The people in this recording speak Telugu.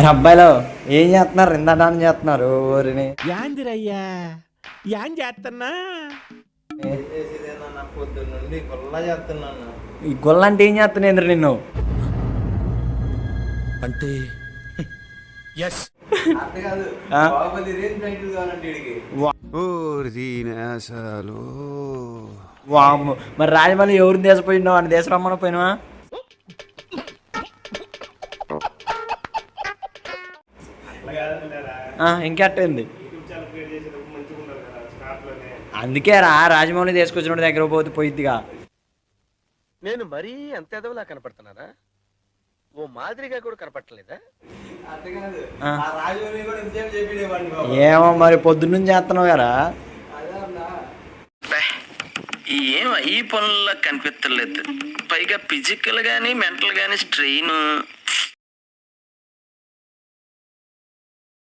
అబ్బాయిలు ఏం చేస్తున్నారు? ఇందాన్ని చేస్తున్నారు ఊరిని. యాందిరయ్యా యాన్ చేస్తున్నా పొద్దున్నుండి గుల్లా చేస్తున్నాను. ఈ గొల్ల అంటే ఏం చేస్తున్నాయి నిన్ను? అంటే అంతే కాదు, ఆ? బాహుబలి రేంజ్ టైటిల్ కావాలంటే వీడికి. వామ్మో, మరి రాజమౌళి ఎవరిని దేశపోయినావు? అని దేశం రమ్మని పోయినావా? ఇంకెట్టింది? అందుకే రా రాజమౌళి తీసుకొచ్చిన దగ్గర పోతే పోయిద్దిగా. నేను మరీ అంత ఎదవలా కనపడుతున్నారా? ఓ మాదిరిగా కూడా కనపడలేదా? అంతే కాదు, ఆ. ఆ రాజుని కూడా ఇంతసేపు చెప్పేవాడిని బాబు. ఏమో మరి పొద్దున్నుంచి చేస్తున్నావు కదా. అదే అన్నా. ఏం ఈ పనుల్లో కనిపించలేదు. పైగా ఫిజికల్ గానీ మెంటల్ గానీ స్ట్రెయిన్.